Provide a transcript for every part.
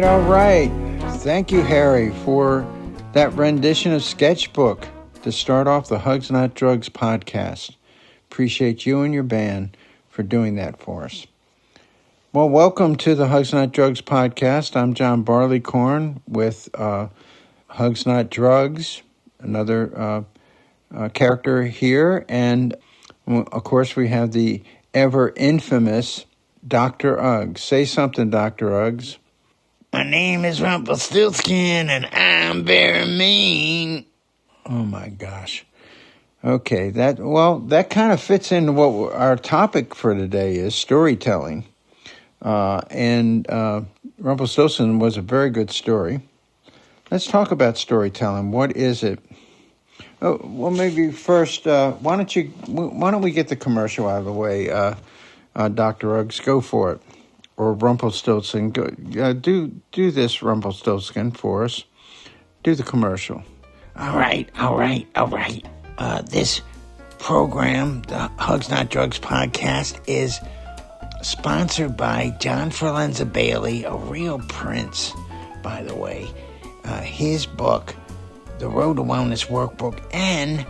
all right. Thank you, Harry, for that rendition of Sketchbook to start off the Hugs Not Drugs podcast. Appreciate you and your band for doing that for us. Well, welcome to the Hugs Not Drugs podcast. I'm John Barleycorn with Hugs Not Drugs, another character here. And, of course, we have the ever infamous Dr. Uggs. Say something, Dr. Uggs. My name is Rumpelstiltskin, and I'm very mean. Oh, my gosh. Okay, that kind of fits into what our topic for today is, storytelling. And Rumpelstiltskin was a very good story. Let's talk about storytelling. What is it? Oh, well, maybe first, why don't we get the commercial out of the way, Dr. Uggs? Go for it. Or Rumpelstiltskin, do this, Rumpelstiltskin, for us. Do the commercial. All right. This program, the Hugs Not Drugs podcast, is sponsored by John Forlenza-Bailey, a real prince, by the way. His book, The Road to Wellness Workbook, and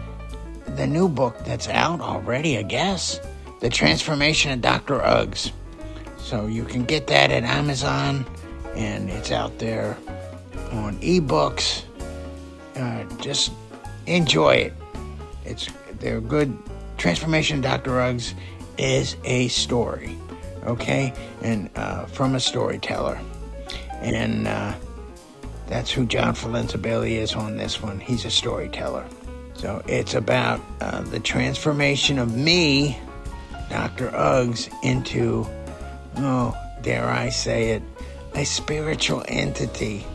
the new book that's out already, I guess, The Transformation of Dr. Uggs. So you can get that at Amazon, and it's out there on ebooks. Just enjoy it. They're good. Transformation of Dr. Uggs is a story, okay, and from a storyteller, and that's who John Forlenza-Bailey is on this one. He's a storyteller. So it's about the transformation of me, Dr. Uggs, into, dare I say it, a spiritual entity.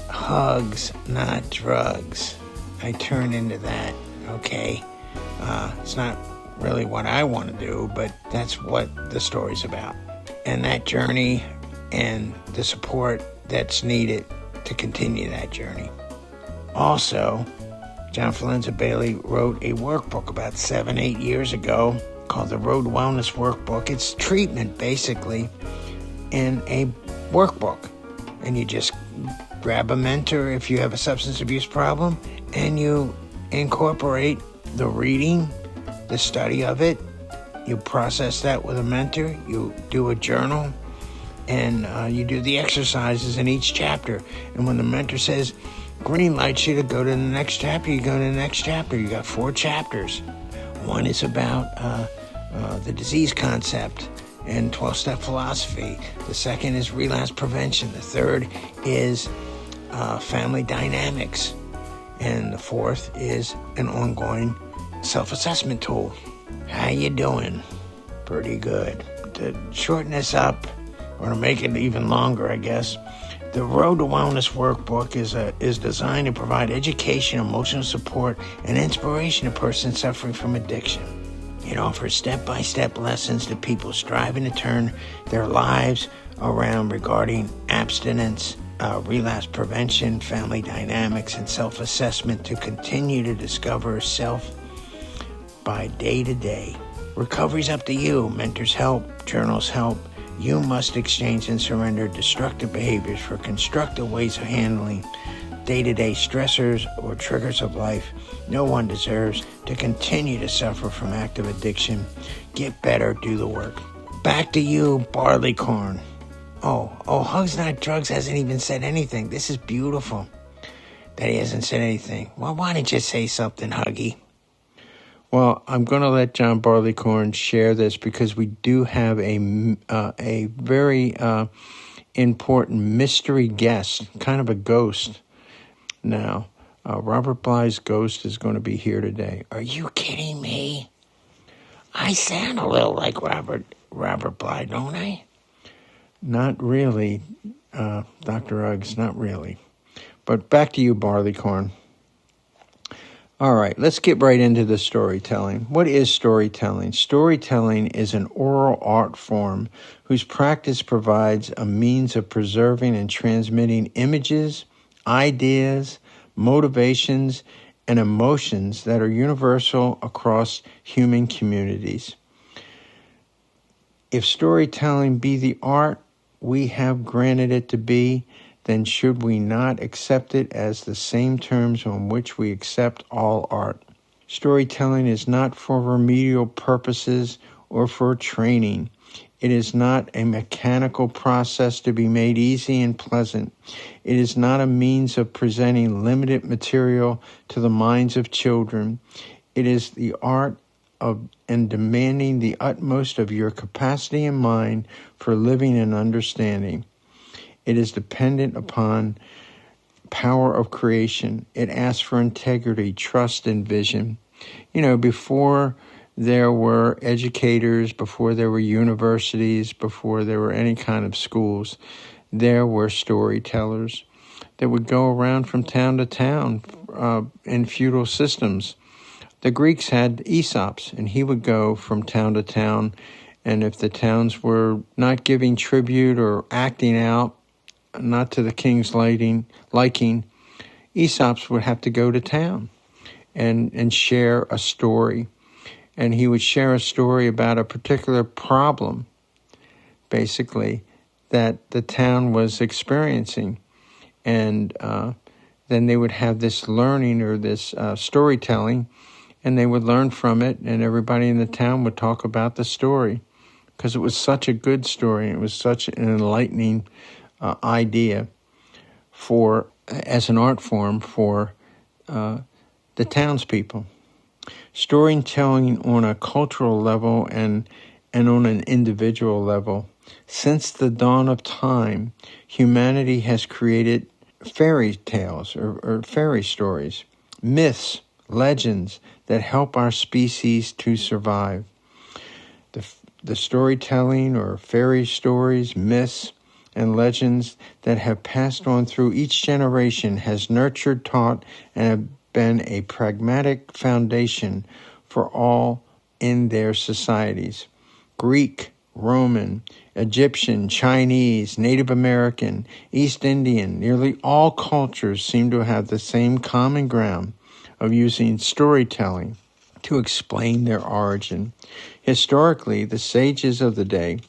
Hugs, not drugs. I turn into that, okay? It's not really what I want to do, but that's what the story's about. And that journey and the support that's needed to continue that journey. Also, John Forlenza-Bailey wrote a workbook about 7-8 years ago called the Road to Wellness Workbook. It's treatment, basically, in a workbook. And you just grab a mentor if you have a substance abuse problem, and you incorporate the reading, the study of it. You process that with a mentor. You do a journal, and you do the exercises in each chapter. And when the mentor says, green lights you to go to the next chapter, you go to the next chapter. You got 4 chapters. One is about the disease concept and 12-step philosophy. The second is relapse prevention. The third is family dynamics. And the fourth is an ongoing self-assessment tool. How you doing? Pretty good. To shorten this up, or to make it even longer, I guess, the Road to Wellness Workbook is designed to provide education, emotional support, and inspiration to persons suffering from addiction. It offers step-by-step lessons to people striving to turn their lives around regarding abstinence, relapse prevention, family dynamics, and self-assessment to continue to discover self by day to day. Recovery's up to you. Mentors help, journals help. You must exchange and surrender destructive behaviors for constructive ways of handling day-to-day stressors or triggers of life. No one deserves to continue to suffer from active addiction. Get better, do the work. Back to you, Barleycorn. Oh, Hugs Not Drugs hasn't even said anything. This is beautiful that he hasn't said anything. Well, why didn't you say something, Huggy? Well, I'm going to let John Barleycorn share this because we do have a very important mystery guest, kind of a ghost. Now, Robert Bly's ghost is going to be here today. Are you kidding me? I sound a little like Robert Bly, don't I? Not really, Dr. Uggs, not really. But back to you, Barleycorn. All right, let's get right into the storytelling. What is storytelling? Storytelling is an oral art form whose practice provides a means of preserving and transmitting images, ideas, motivations, and emotions that are universal across human communities. If storytelling be the art we have granted it to be, then should we not accept it as the same terms on which we accept all art? Storytelling is not for remedial purposes or for training. It is not a mechanical process to be made easy and pleasant. It is not a means of presenting limited material to the minds of children. It is the art of and demanding the utmost of your capacity and mind for living and understanding. It is dependent upon power of creation. It asks for integrity, trust, and vision. Before there were educators, before there were universities, before there were any kind of schools, there were storytellers that would go around from town to town in feudal systems. The Greeks had Aesops, and he would go from town to town, and if the towns were not giving tribute or acting out, not to the king's liking, Aesops would have to go to town and share a story. And he would share a story about a particular problem, basically, that the town was experiencing. And then they would have this learning or this storytelling, and they would learn from it, and everybody in the town would talk about the story because it was such a good story. It was such an enlightening idea as an art form for the townspeople. Storytelling on a cultural level and on an individual level. Since the dawn of time, humanity has created fairy tales or fairy stories, myths, legends that help our species to survive. The storytelling or fairy stories, myths, and legends that have passed on through each generation has nurtured, taught, and have been a pragmatic foundation for all in their societies. Greek, Roman, Egyptian, Chinese, Native American, East Indian, nearly all cultures seem to have the same common ground of using storytelling to explain their origin. Historically, the sages of the day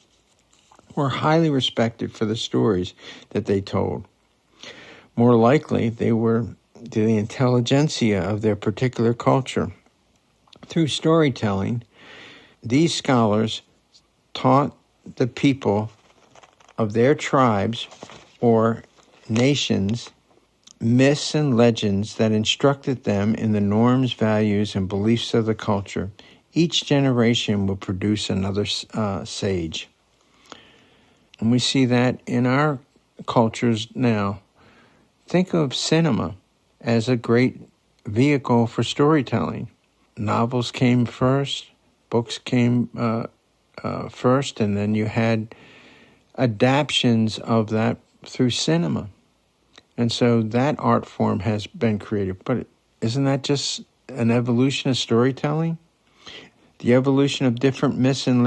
were highly respected for the stories that they told. More likely, they were the intelligentsia of their particular culture. Through storytelling, these scholars taught the people of their tribes or nations myths and legends that instructed them in the norms, values, and beliefs of the culture. Each generation will produce another sage. And we see that in our cultures now. Think of cinema as a great vehicle for storytelling. Novels came first, books came first, and then you had adaptions of that through cinema. And so that art form has been created. But isn't that just an evolution of storytelling? The evolution of different myths and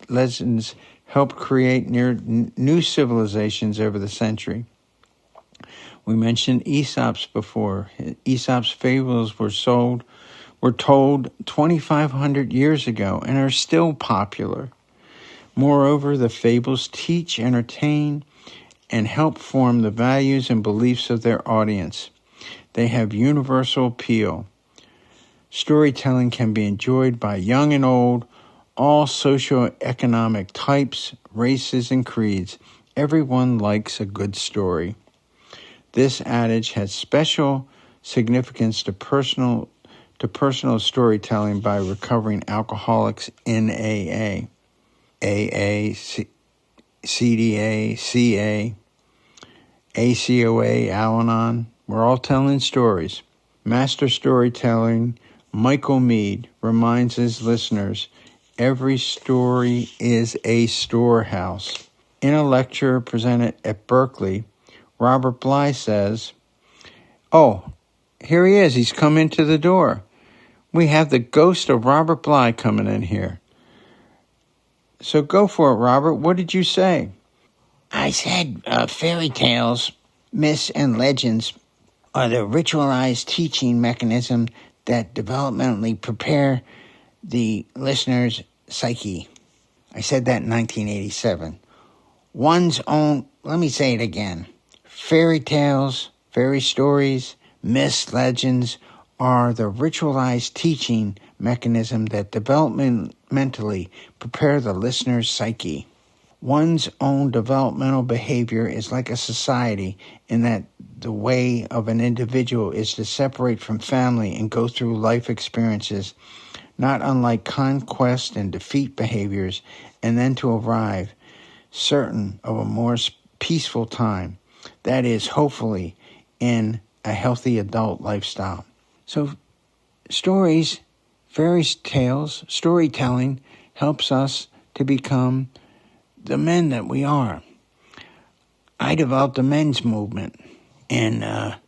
legends helped create new civilizations over the century. We mentioned Aesop's before. Aesop's fables were told 2,500 years ago and are still popular. Moreover, the fables teach, entertain, and help form the values and beliefs of their audience. They have universal appeal. Storytelling can be enjoyed by young and old, all socioeconomic types, races, and creeds. Everyone likes a good story. This adage has special significance to personal storytelling by recovering alcoholics in AA, CDA, CA, ACOA, Al-Anon. We're all telling stories. Master storytelling Michael Meade reminds his listeners, every story is a storehouse. In a lecture presented at Berkeley, Robert Bly says, "Oh, here he is. He's come into the door. We have the ghost of Robert Bly coming in here." So go for it, Robert. What did you say? I said fairy tales, myths, and legends are the ritualized teaching mechanism that developmentally prepare the listener's psyche. I said that in 1987. Let me say it again. Fairy tales, fairy stories, myths, legends are the ritualized teaching mechanism that developmentally prepare the listener's psyche. One's own developmental behavior is like a society in that the way of an individual is to separate from family and go through life experiences, not unlike conquest and defeat behaviors, and then to arrive certain of a more peaceful time, that is, hopefully, in a healthy adult lifestyle. So stories, fairy tales, storytelling helps us to become the men that we are. I developed a men's movement in the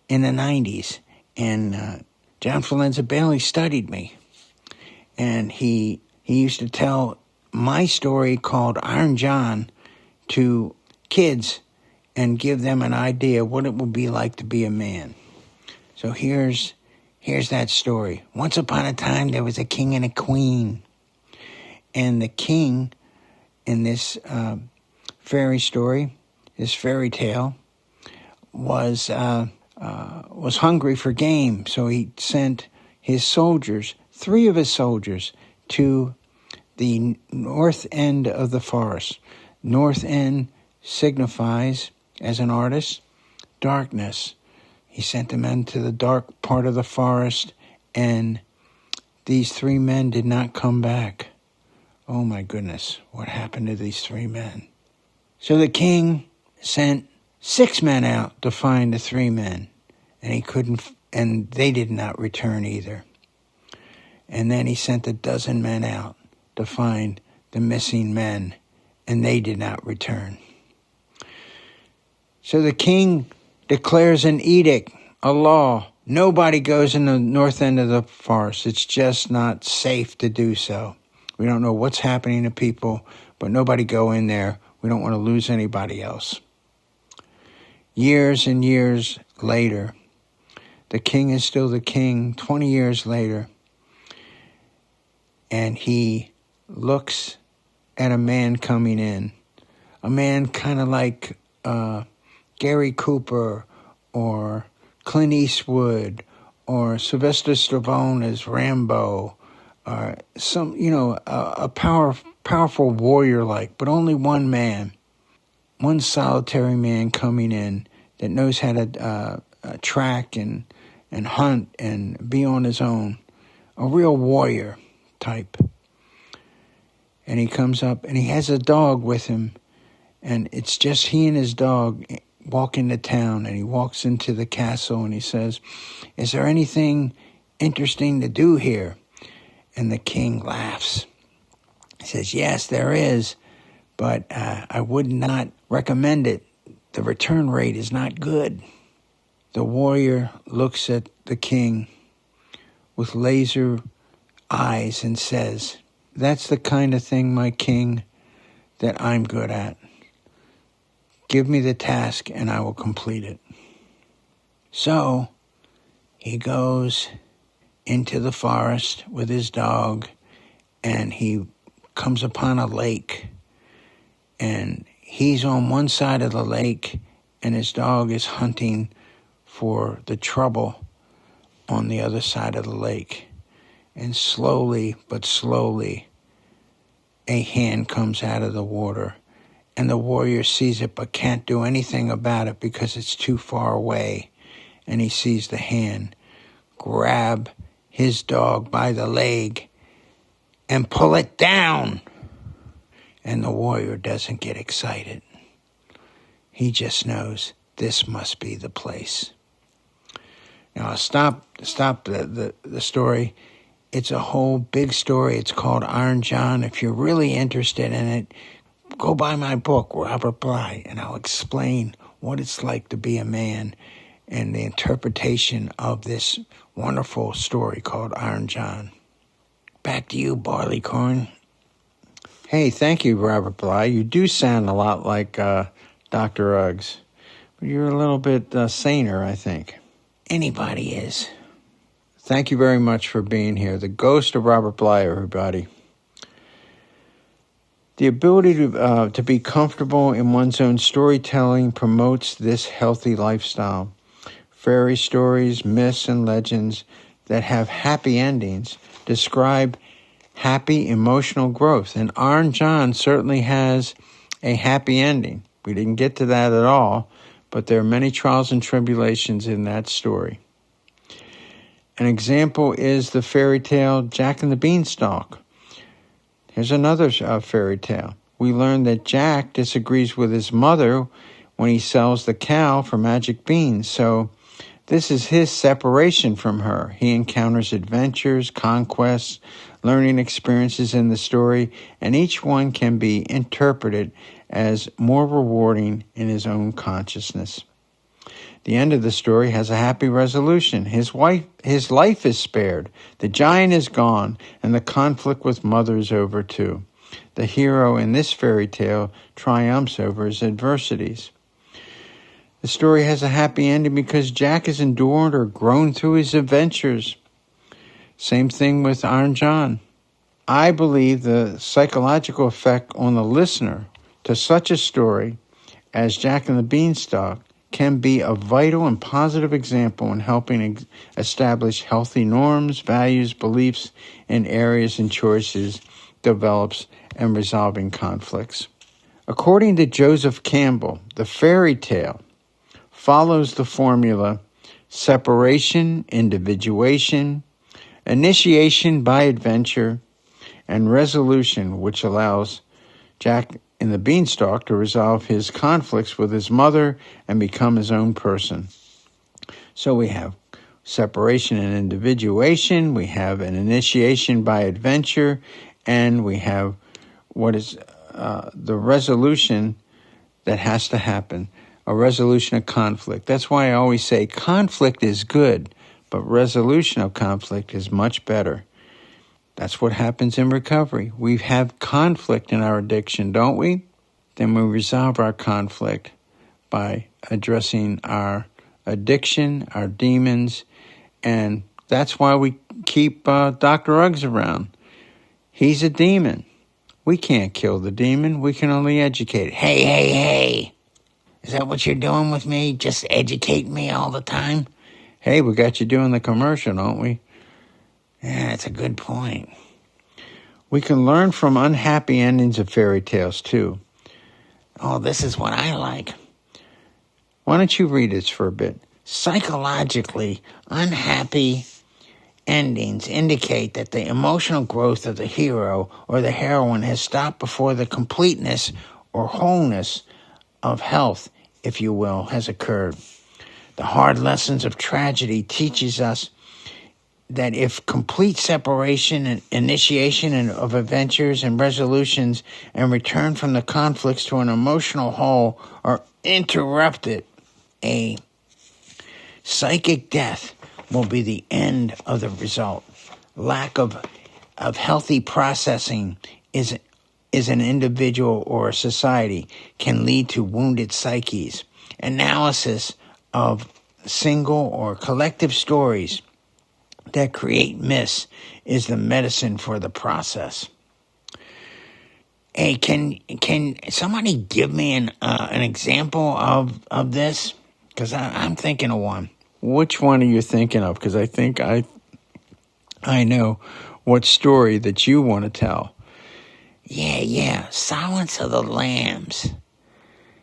90s, and John Forlenza-Bailey studied me, and he used to tell my story called Iron John to kids and give them an idea what it would be like to be a man. So here's that story. Once upon a time, there was a king and a queen, and the king in this fairy story, this fairy tale, was hungry for game, so he sent his soldiers, 3 of his soldiers, to the north end of the forest. North end signifies, as an artist, darkness. He sent the men to the dark part of the forest, and these 3 men did not come back. Oh my goodness, what happened to these 3 men? So the king sent 6 men out to find the 3 men, and they did not return either. And then he sent 12 men out to find the missing men, and they did not return. So the king declares an edict, a law. Nobody goes in the north end of the forest. It's just not safe to do so. We don't know what's happening to people, but nobody go in there. We don't want to lose anybody else. Years and years later, the king is still the king, 20 years later, and he looks at a man coming in, a man kind of like Gary Cooper or Clint Eastwood or Sylvester Stallone as Rambo, or some, a powerful warrior like, but only one man, one solitary man coming in that knows how to track and hunt and be on his own, a real warrior type. And he comes up and he has a dog with him, and it's just he and his dog walk into town, and he walks into the castle and he says, "Is there anything interesting to do here?" And the king laughs. He says, "Yes, there is, but I would not recommend it. The return rate is not good." The warrior looks at the king with laser eyes and says, "That's the kind of thing, my king, that I'm good at. Give me the task and I will complete it." So he goes into the forest with his dog, and he comes upon a lake, and he's on one side of the lake, and his dog is hunting for the trouble on the other side of the lake. And slowly but slowly, a hand comes out of the water, and the warrior sees it but can't do anything about it because it's too far away. And he sees the hand grab his dog by the leg and pull it down. And the warrior doesn't get excited. He just knows this must be the place. Now I'll stop the story. It's a whole big story. It's called Iron John. If you're really interested in it, go buy my book, Robert Bly, and I'll explain what it's like to be a man and the interpretation of this wonderful story called Iron John. Back to you, Barleycorn. Hey, thank you, Robert Bly. You do sound a lot like Dr. Uggs, but you're a little bit saner, I think. Anybody is. Thank you very much for being here. The ghost of Robert Bly, everybody. The ability to be comfortable in one's own storytelling promotes this healthy lifestyle. Fairy stories, myths, and legends that have happy endings describe happy emotional growth. And Iron John certainly has a happy ending. We didn't get to that at all, but there are many trials and tribulations in that story. An example is the fairy tale Jack and the Beanstalk. Here's another fairy tale. We learn that Jack disagrees with his mother when he sells the cow for magic beans. So this is his separation from her. He encounters adventures, conquests, learning experiences in the story, and each one can be interpreted as more rewarding in his own consciousness. The end of the story has a happy resolution. His life is spared. The giant is gone, and the conflict with mother is over too. The hero in this fairy tale triumphs over his adversities. The story has a happy ending because Jack has endured or grown through his adventures. Same thing with Iron John. I believe the psychological effect on the listener to such a story as Jack and the Beanstalk can be a vital and positive example in helping establish healthy norms, values, beliefs in areas and choices, develops, and resolving conflicts. According to Joseph Campbell, the fairy tale follows the formula separation, individuation, initiation by adventure, and resolution, which allows Jack in the Beanstalk to resolve his conflicts with his mother and become his own person. So we have separation and individuation, we have an initiation by adventure, and we have what is the resolution that has to happen, a resolution of conflict. That's why I always say conflict is good, but resolution of conflict is much better. That's what happens in recovery. We have conflict in our addiction, don't we? Then we resolve our conflict by addressing our addiction, our demons, and that's why we keep Dr. Uggs around. He's a demon. We can't kill the demon. We can only educate it. Hey. Is that what you're doing with me? Just educate me all the time? Hey, we got you doing the commercial, don't we? Yeah, that's a good point. We can learn from unhappy endings of fairy tales, too. Oh, this is what I like. Why don't you read this for a bit? Psychologically, unhappy endings indicate that the emotional growth of the hero or the heroine has stopped before the completeness or wholeness of health, if you will, has occurred. The hard lessons of tragedy teaches us that if complete separation and initiation of adventures and resolutions and return from the conflicts to an emotional whole are interrupted, a psychic death will be the end of the result. Lack of healthy processing is an individual or a society can lead to wounded psyches. Analysis of single or collective stories that create myths is the medicine for the process. Hey, can somebody give me an example of this? Because I'm thinking of one. Which one are you thinking of? Because I think I know what story that you want to tell. Yeah. Silence of the Lambs.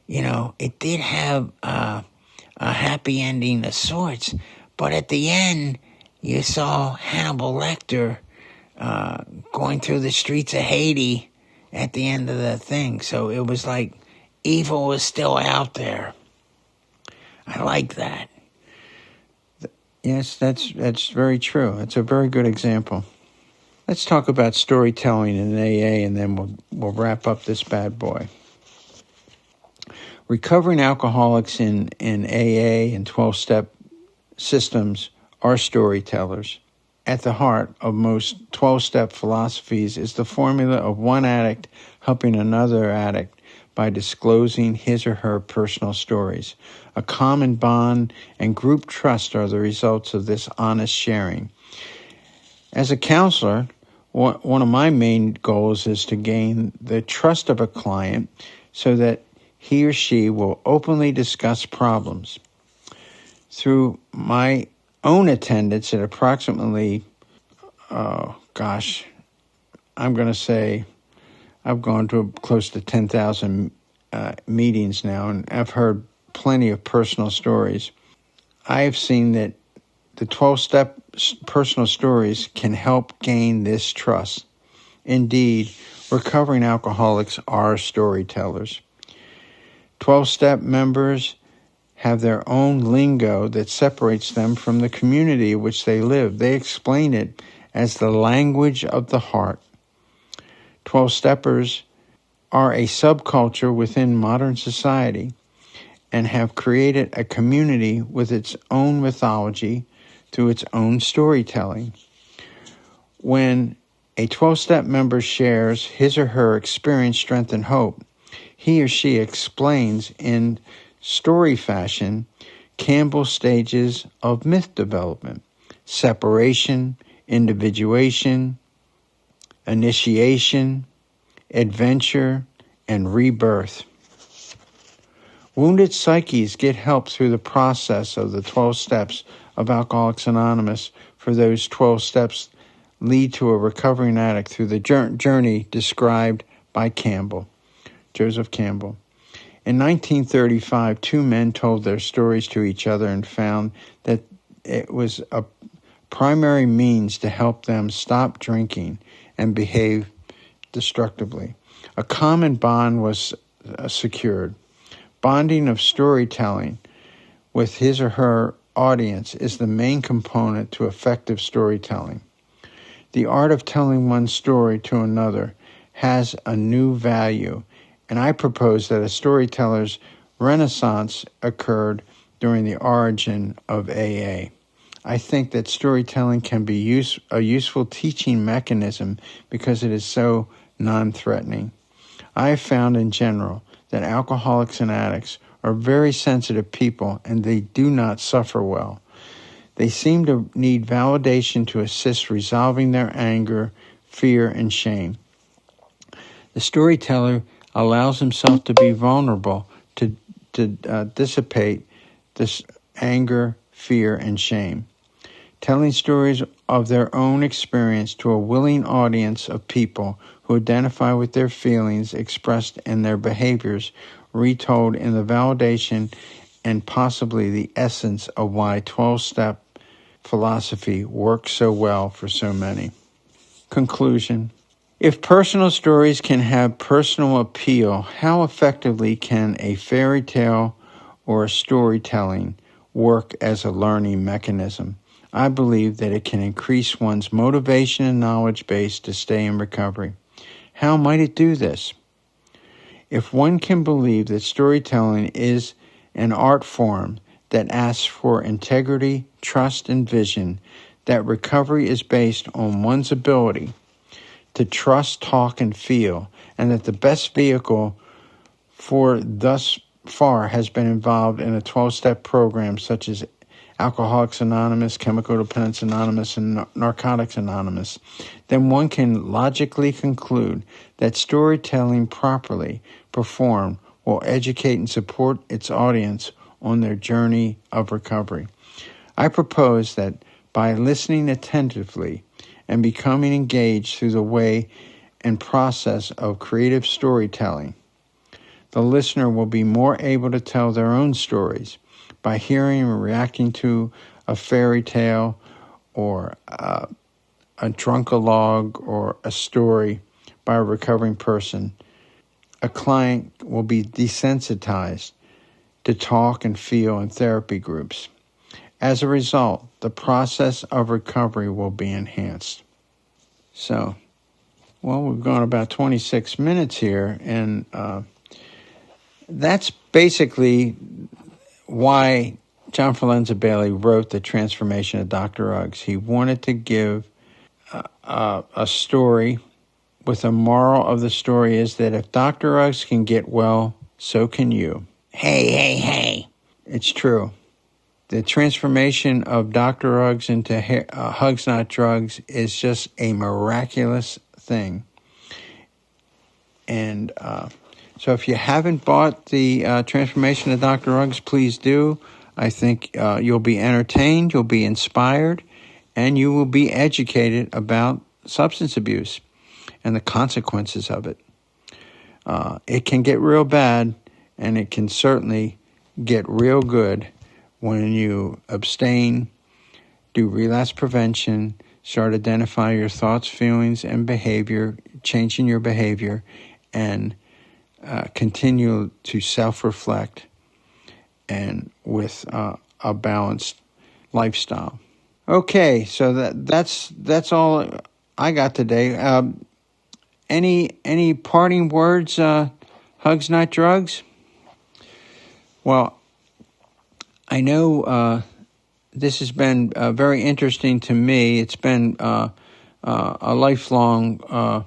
You know, it did have a happy ending of sorts, but at the end, you saw Hannibal Lecter going through the streets of Haiti at the end of the thing. So it was like evil was still out there. I like that. Yes, that's very true. That's a very good example. Let's talk about storytelling in AA, and then we'll wrap up this bad boy. Recovering alcoholics in AA and 12-step systems are storytellers. At the heart of most 12-step philosophies is the formula of one addict helping another addict by disclosing his or her personal stories. A common bond and group trust are the results of this honest sharing. As a counselor, One of my main goals is to gain the trust of a client so that he or she will openly discuss problems. Through my own attendance at approximately, I'm going to say I've gone to close to 10,000 meetings now, and I've heard plenty of personal stories. I have seen that the 12-step personal stories can help gain this trust. Indeed, recovering alcoholics are storytellers. 12-step members have their own lingo that separates them from the community in which they live. They explain it as the language of the heart. 12-steppers are a subculture within modern society and have created a community with its own mythology through its own storytelling. When a 12-step member shares his or her experience, strength, and hope, he or she explains in story fashion Campbell's stages of myth development: separation, individuation, initiation, adventure, and rebirth. Wounded psyches get help through the process of the 12 steps of Alcoholics Anonymous, for those 12 steps lead to a recovering addict through the journey described by Joseph Campbell. In 1935, two men told their stories to each other and found that it was a primary means to help them stop drinking and behave destructively. A common bond was secured. Bonding of storytelling with his or her audience is the main component to effective storytelling. The art of telling one story to another has a new value, and I propose that a storyteller's renaissance occurred during the origin of AA. I think that storytelling can be a useful teaching mechanism because it is so non-threatening. I have found in general that alcoholics and addicts are very sensitive people and they do not suffer well. They seem to need validation to assist resolving their anger, fear, and shame. The storyteller allows himself to be vulnerable to dissipate this anger, fear, and shame. Telling stories of their own experience to a willing audience of people who identify with their feelings expressed in their behaviors, retold in the validation and possibly the essence of why 12-step philosophy works so well for so many. Conclusion. If personal stories can have personal appeal, how effectively can a fairy tale or a storytelling work as a learning mechanism? I believe that it can increase one's motivation and knowledge base to stay in recovery. How might it do this? If one can believe that storytelling is an art form that asks for integrity, trust, and vision, that recovery is based on one's ability to trust, talk, and feel, and that the best vehicle for thus far has been involved in a 12-step program such as Alcoholics Anonymous, Chemical Dependence Anonymous, and Narcotics Anonymous, then one can logically conclude that storytelling properly performed will educate and support its audience on their journey of recovery. I propose that by listening attentively and becoming engaged through the way and process of creative storytelling, the listener will be more able to tell their own stories by hearing and reacting to a fairy tale or a drunkalogue or a story by a recovering person. A client will be desensitized to talk and feel in therapy groups. As a result, the process of recovery will be enhanced. So, we've gone about 26 minutes here, and that's basically why John Forlenza-Bailey wrote The Transformation of Dr. Uggs. He wanted to give a story with a moral of the story is that if Dr. Uggs can get well, so can you. Hey. It's true. The transformation of Dr. Uggs into Hugs Not Drugs is just a miraculous thing. And so if you haven't bought the transformation of Dr. Uggs, please do. I think you'll be entertained, you'll be inspired, and you will be educated about substance abuse and the consequences of it. It can get real bad, and it can certainly get real good when you abstain, do relapse prevention, start identifying your thoughts, feelings, and behavior, changing your behavior, and continue to self-reflect and with a balanced lifestyle. Okay, so that's all I got today. Any parting words, Hugs Not Drugs? Well, I know this has been very interesting to me. It's been a lifelong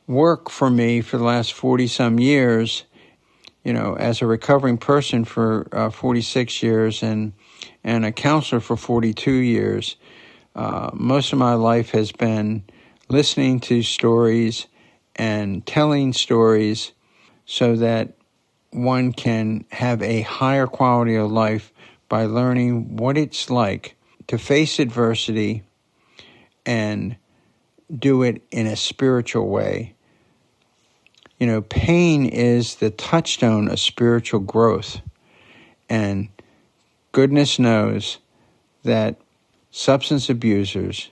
work for me for the last 40-some years, as a recovering person for 46 years and a counselor for 42 years. Most of my life has been listening to stories and telling stories so that one can have a higher quality of life by learning what it's like to face adversity and do it in a spiritual way. Pain is the touchstone of spiritual growth. And goodness knows that substance abusers,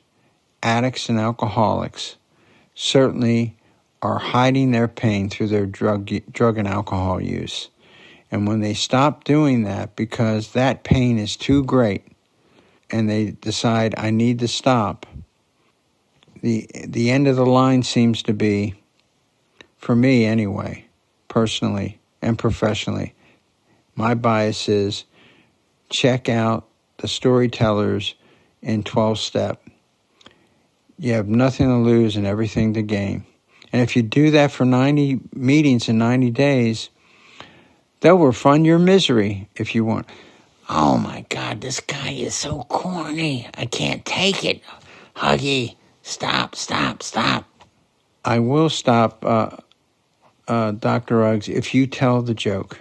addicts, and alcoholics certainly are hiding their pain through their drug and alcohol use. And when they stop doing that because that pain is too great and they decide, I need to stop, the end of the line seems to be, for me anyway, personally and professionally, my bias is check out the storytellers in 12-step. You have nothing to lose and everything to gain. And if you do that for 90 meetings in 90 days, they'll refund your misery if you want. Oh my God, this guy is so corny. I can't take it. Huggy, stop. I will stop, Dr. Uggs, if you tell the joke.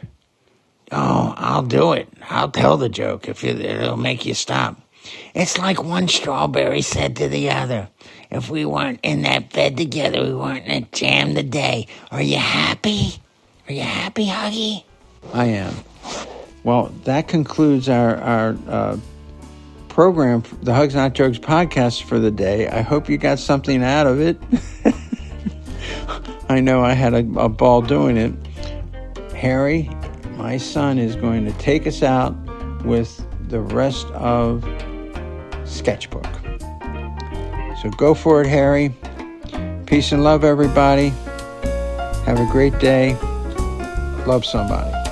Oh, I'll do it. I'll tell the joke if it'll make you stop. It's like one strawberry said to the other, if we weren't in that bed together, we weren't in a jam today. Are you happy? Are you happy, Huggy? I am. Well, that concludes our program, the Hugs Not Drugs podcast for the day. I hope you got something out of it. I know I had a ball doing it. Harry, my son, is going to take us out with the rest of Sketchbook. So go for it, Harry. Peace and love, everybody. Have a great day. Love somebody.